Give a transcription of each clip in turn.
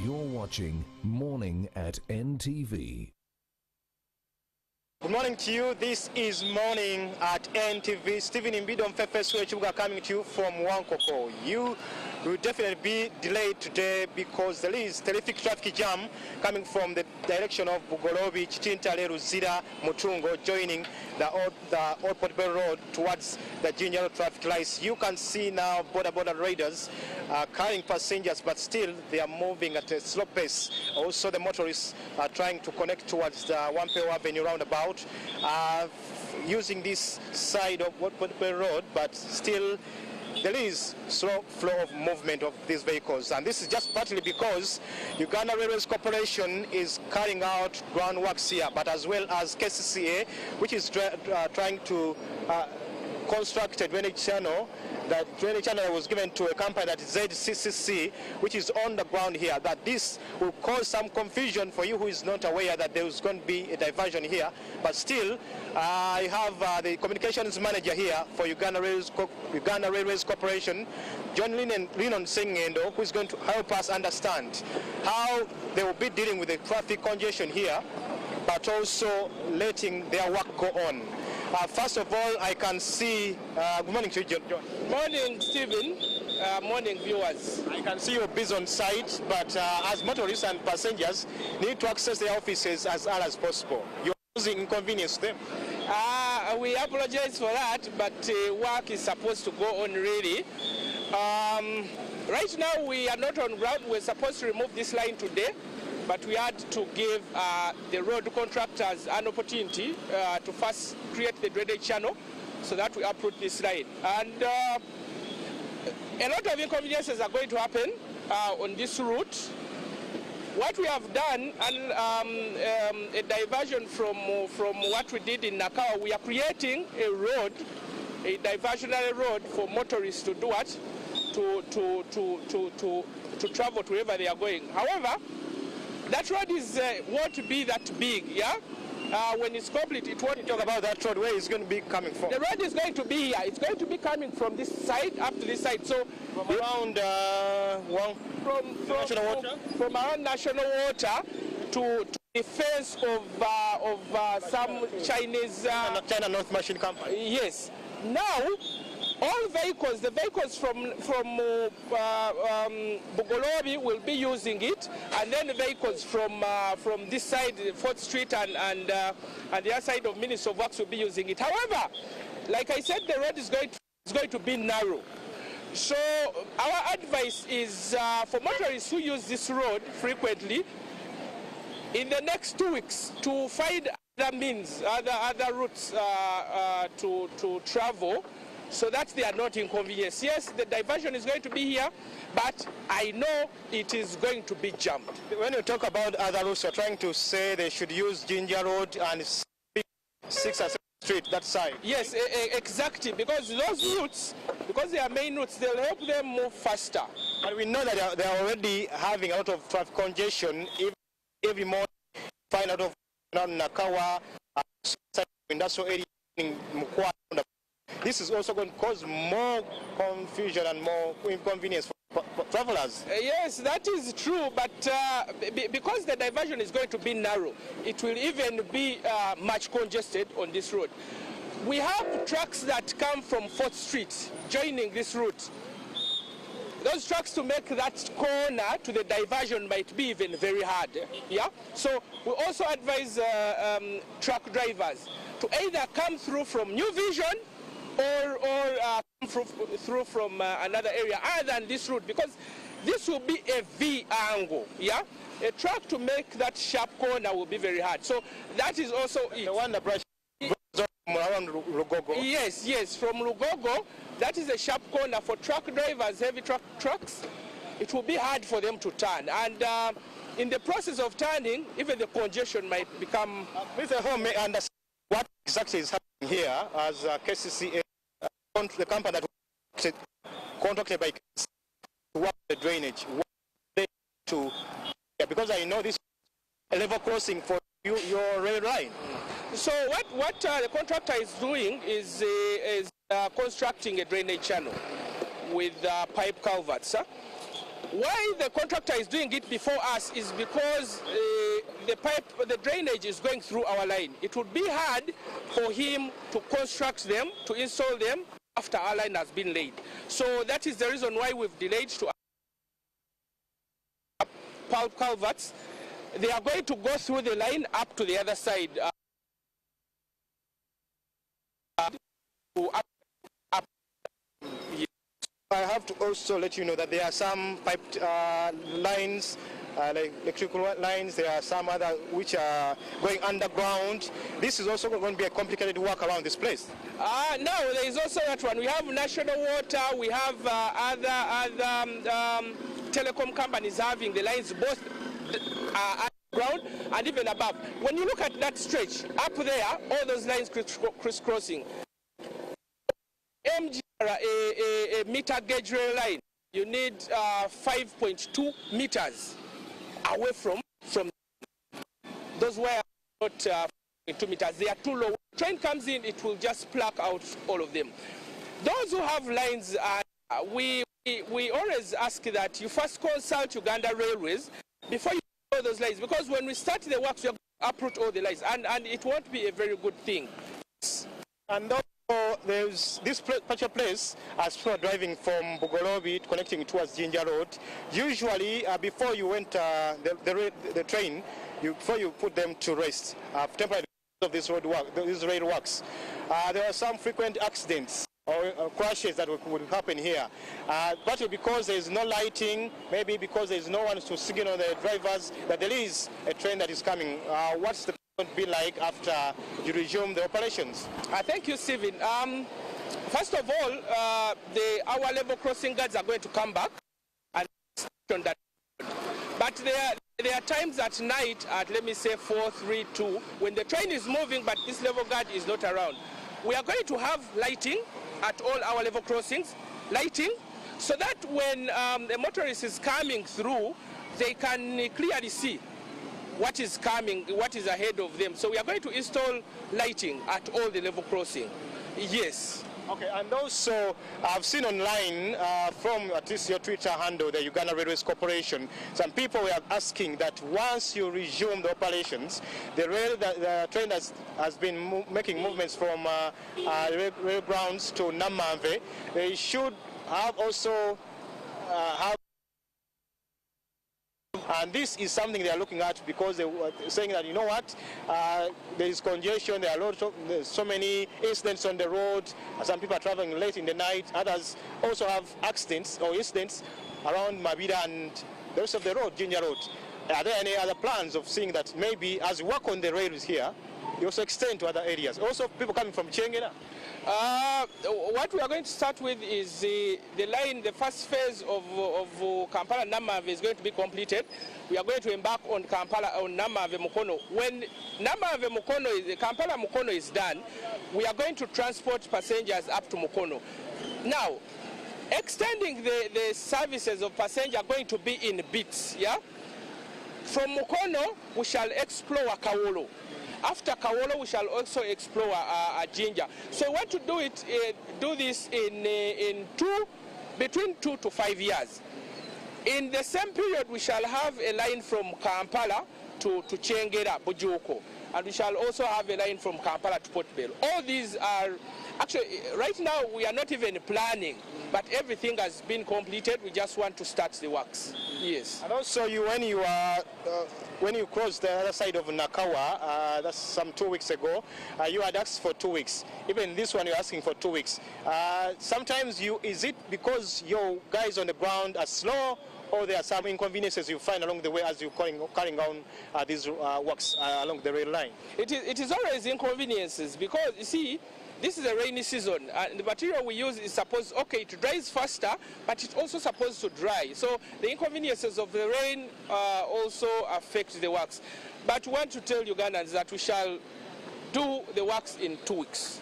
You're watching Morning at NTV. Good morning to you. This is Morning at NTV. Stephen Imbidon Fefeswechuga coming to you from Wankoko. You will definitely be delayed today because there is terrific traffic jam coming from the direction of Bugolobi, Chitintale, Ruzira, Mutungo, joining the old Portable Road towards the Ginger traffic lights. You can see now border raiders carrying passengers, but still they are moving at a slow pace. Also, the motorists are trying to connect towards the Wampeo Avenue roundabout, using this side of Portable Road, but still there is slow flow of movement of these vehicles, and this is just partly because Uganda Railways Corporation is carrying out groundworks here, but as well as KCCA, which is trying to construct a drainage channel. That drainage channel was given to a company that is ZCCC, which is on the ground here. That this will cause some confusion for you who is not aware that there is going to be a diversion here. But still, I have the communications manager here for Uganda Railways Corporation, John Linon Sengendo, who is going to help us understand how they will be dealing with the traffic congestion here, but also letting their work go on. First of all, I can see, good morning to you, John. Morning, Stephen. Morning, viewers. I can see you're busy on site, but as motorists and passengers need to access their offices as early as possible. You're causing inconvenience to them. We apologize for that, but work is supposed to go on really. Right now, we are not on ground. We're supposed to remove this line today, but we had to give the road contractors an opportunity to first create the drainage channel so that we uproot this line. And a lot of inconveniences are going to happen on this route. What we have done, and a diversion from what we did in Nakawa, we are creating a road, a diversionary road for motorists to do what? To travel to wherever they are going. However, that road won't be that big, yeah? When it's complete, it won't. Talk about that road, where it's going to be coming from? The road is going to be here. It's going to be coming from this side up to this side. So from around National Water? From around National Water to the fence of some Chinese... China North Machine Company? Yes. Now, all vehicles, the vehicles from Bugolobi will be using it, and then the vehicles from this side, 4th Street and the other side of Ministry of Works will be using it. However, like I said, the road is going to be narrow. So our advice is for motorists who use this road frequently, in the next 2 weeks, to find other means, other routes to travel, so that they are not inconvenienced. Yes, the diversion is going to be here, but I know it is going to be jammed. When you talk about other routes, you're trying to say they should use Ginger Road and 6th and 7th Street, that side? Yes, exactly, because those routes, because they are main routes, they'll help them move faster. And we know that they are already having a lot of traffic congestion. Every morning, find out of Nakawa, industrial area in Mukwa. This is also going to cause more confusion and more inconvenience for travelers. Yes, that is true, but because the diversion is going to be narrow, it will even be much congested on this road. We have trucks that come from 4th Street joining this route. Those trucks, to make that corner to the diversion might be even very hard. Yeah. So we also advise truck drivers to either come through from New Vision or come through from another area other than this route, because this will be a V angle. Yeah. A truck to make that sharp corner will be very hard. So that is also it. The one that brushes around Lugogo. Yes, from Lugogo. That is a sharp corner for truck drivers, heavy trucks. It will be hard for them to turn. And in the process of turning, even the congestion might become... Mr. Home may understand what exactly is happening here as KCCA, the company that was contracted by KCCA to work the drainage. Because I know this is a level crossing for your rail line. So what the contractor is doing is constructing a drainage channel with pipe culverts. Why the contractor is doing it before us is because the drainage is going through our line. It would be hard for him to construct them, to install them after our line has been laid. So that is the reason why we've delayed to pulp culverts. They are going to go through the line up to the other side. I have to also let you know that there are some piped lines, like electrical lines. There are some other which are going underground. This is also going to be a complicated work around this place. No, there is also that one. We have national water. We have other telecom companies having the lines both underground and even above. When you look at that stretch up there, all those lines crisscrossing. MG, a meter gauge rail line, you need 5.2 meters away from those wires. Not 2 meters. They are too low. Train comes in, it will just pluck out all of them. Those who have lines, we always ask that you first consult Uganda Railways before you do those lines, because when we start the works, we have to uproot all the lines, and it won't be a very good thing. And also, there's this particular place, as people are driving from Bugolobi connecting towards Jinja Road. Usually, before you enter the train, before you put them to rest, temporarily of this road work, these rail works, there are some frequent accidents or crashes that would happen here. Partly because there is no lighting, maybe because there is no one to signal the drivers that there is a train that is coming. What's the going to be like after you resume the operations? Thank you, Stephen. First of all, our level crossing guards are going to come back and on that. But there are times at night at, let me say, 4, 3, 2, when the train is moving but this level guard is not around. We are going to have lighting at all our level crossings, lighting, so that when the motorist is coming through, they can clearly see what is coming, what is ahead of them. So we are going to install lighting at all the level crossing. Yes. Okay, and also I've seen online from at least your Twitter handle, the Uganda Railways Corporation, some people were asking that once you resume the operations, the train has been making movements from rail grounds to Namave. They should have also and this is something they are looking at, because they were saying that, you know what, there is congestion, there's so many incidents on the road, some people are traveling late in the night, others also have accidents or incidents around Mabida and the rest of the road, Jinja Road. Are there any other plans of seeing that maybe as we work on the rails here, you also extend to other areas? Also people coming from Chengena? What we are going to start with is the line, the first phase of Kampala Namave is going to be completed. We are going to embark on Namave Mukono. When Namave Mukono Kampala Mukono is done, we are going to transport passengers up to Mukono. Now, extending the services of passengers are going to be in bits, yeah? From Mukono, we shall explore Kawolo. After Kawolo, we shall also explore Jinja. So we want to do this in between 2 to 5 years. In the same period, we shall have a line from Kampala to Chengera, Bujuko, and we shall also have a line from Kampala to Port Bell. All these are actually, right now we are not even planning, but everything has been completed. We just want to start the works. Yes. And also, when you crossed the other side of Nakawa, that's some 2 weeks ago, you had asked for 2 weeks. Even this one, you're asking for 2 weeks. Sometimes is it because your guys on the ground are slow, or there are some inconveniences you find along the way as you're carrying on these works along the rail line? It is always inconveniences, because you see, this is a rainy season, and the material we use is supposed, okay, it dries faster, but it's also supposed to dry. So the inconveniences of the rain also affect the works. But we want to tell Ugandans that we shall do the works in 2 weeks.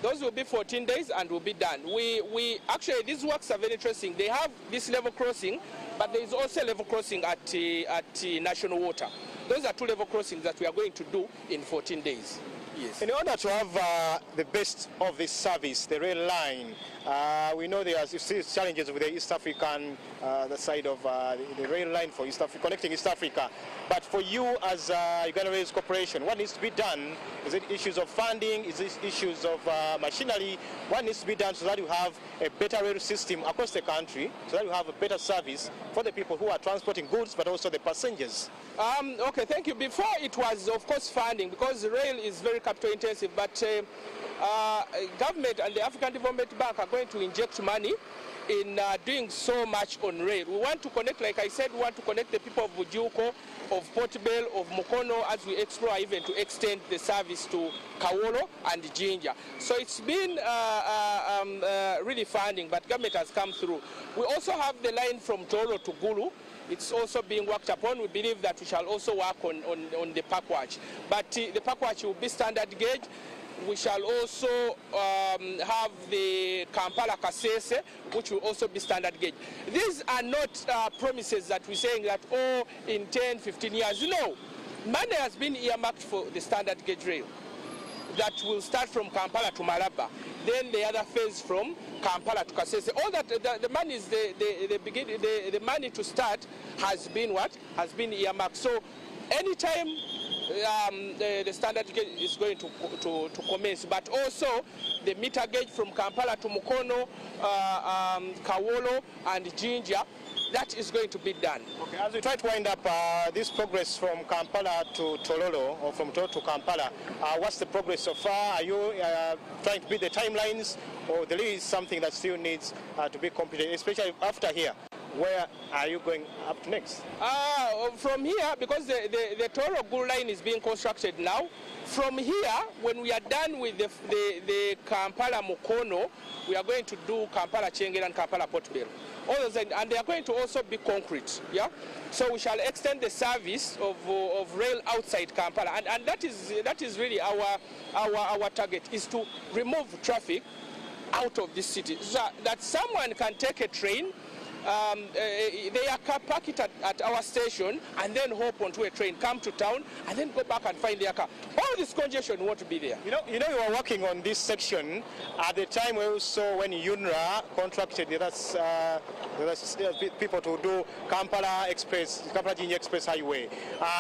Those will be 14 days and will be done. We actually, these works are very interesting. They have this level crossing, but there is also level crossing at National Water. Those are 2 level crossings that we are going to do in 14 days. Yes. In order to have the best of this service, the rail line, we know there are still challenges with the East African the side of the rail line for East Africa, connecting East Africa. But for you as Uganda Railways Corporation, what needs to be done? Is it issues of funding? Is it issues of machinery? What needs to be done so that you have a better rail system across the country, so that you have a better service for the people who are transporting goods, but also the passengers? Okay, thank you. Before it was, of course, funding, because the rail is very capital intensive, but government and the African Development Bank are going to inject money in doing so much on rail. We want to connect, like I said, we want to connect the people of Bujuko, of Port Bell, of Mukono, as we explore even to extend the service to Kawolo and Jinja. So it's been really funding, but government has come through. We also have the line from Toro to Gulu. It's also being worked upon. We believe that we shall also work on the Pakwach. But the Pakwach will be standard gauge. We shall also have the Kampala-Kasese, which will also be standard gauge. These are not promises that we're saying that, oh, in 10, 15 years. No. Money has been earmarked for the standard gauge rail that will start from Kampala to Malaba. Then the other phase from Kampala to Kasese. All that, the money is the money to start has been what? Has been earmarked. So anytime the standard gauge is going to commence, but also the meter gauge from Kampala to Mukono, Kawolo and Jinja, that is going to be done. Okay, as we try to wind up this progress from Kampala to Tololo, or from Tololo to Kampala, what's the progress so far? Are you trying to beat the timelines, or there is something that still needs to be completed, especially after here? Where are you going up to next? From here, because the Toro Gul line is being constructed now, from here, when we are done with the Kampala Mukono, we are going to do Kampala Chengera and Kampala Port Bell. All those, and they are going to also be concrete. Yeah, so we shall extend the service of rail outside Kampala, and that is really our target, is to remove traffic out of this city, so that someone can take a train. They are park it at our station and then hop onto a train, come to town, and then go back and find their car. All this congestion won't be there. You know, you were working on this section at the time we saw when UNRA contracted the people to do Kampala Jinja Express Highway,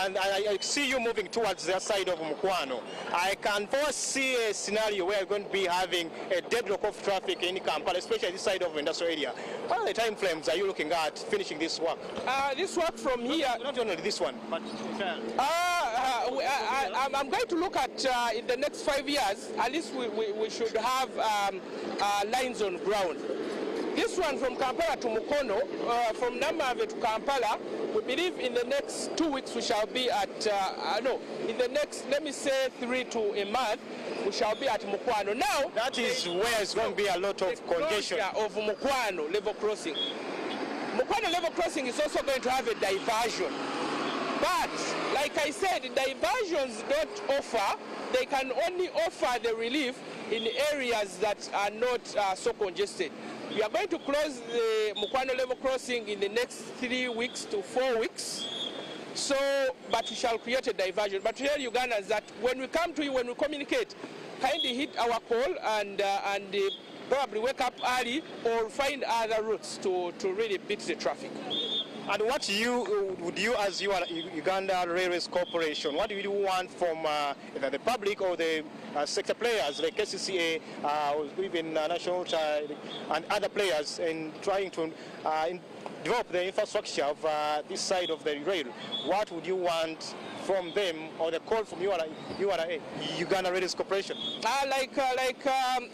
and I see you moving towards the side of Mukwano. I can foresee a scenario where you're going to be having a deadlock of traffic in Kampala, especially this side of the industrial area. What are the time frames are you looking at finishing this work? This work from here... Not only this one, but... I'm going to look at, in the next 5 years, at least we should have lines on ground. This one from Kampala to Mukono, from Namave to Kampala, we believe in the next 2 weeks we shall be at, in the next, let me say 3 to a month, we shall be at Mukwano. Now, that is where it's going to be a lot of congestion. Of Mukwano level crossing. Mukwano level crossing is also going to have a diversion. But, like I said, diversions don't offer, they can only offer the relief in areas that are not so congested. We are going to close the Mukwano level crossing in the next 3 weeks to 4 weeks. So, but we shall create a diversion. But tell Ugandans that when we come to you, when we communicate, kindly hit our call and probably wake up early or find other routes to really beat the traffic. And what would you as you are Uganda Railways Corporation, what do you want from either the public or the sector players like KCCA or even National and other players in trying to develop the infrastructure of this side of the rail? What would you want from them, or the call from Uganda Railways Corporation?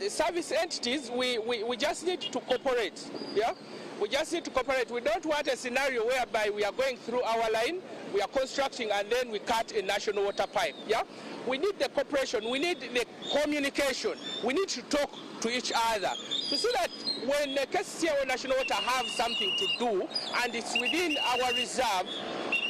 Service entities, we just need to cooperate. Yeah. We just need to cooperate. We don't want a scenario whereby we are going through our line, we are constructing, and then we cut a national water pipe. Yeah? We need the cooperation. We need the communication. We need to talk to each other to see that when the KCCA or National Water have something to do and it's within our reserve,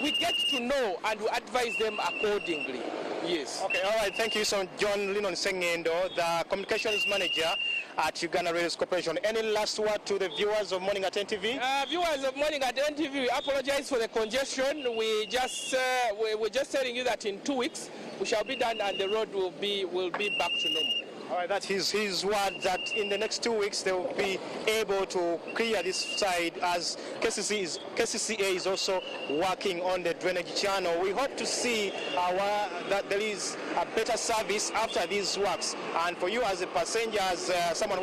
we get to know and we advise them accordingly. Yes. Okay, all right. Thank you, so John Linon Sengendo, the Communications Manager at Uganda Railways Corporation. Any last word to the viewers of Morning at NTV? Viewers of Morning at NTV, we apologize for the congestion. We're just telling you that in 2 weeks we shall be done and the road will be back to normal. All right, that is his word that in the next 2 weeks they will be able to clear this side, as KCCA is also working on the drainage channel. We hope to see that there is a better service after these works. And for you as a passenger, as someone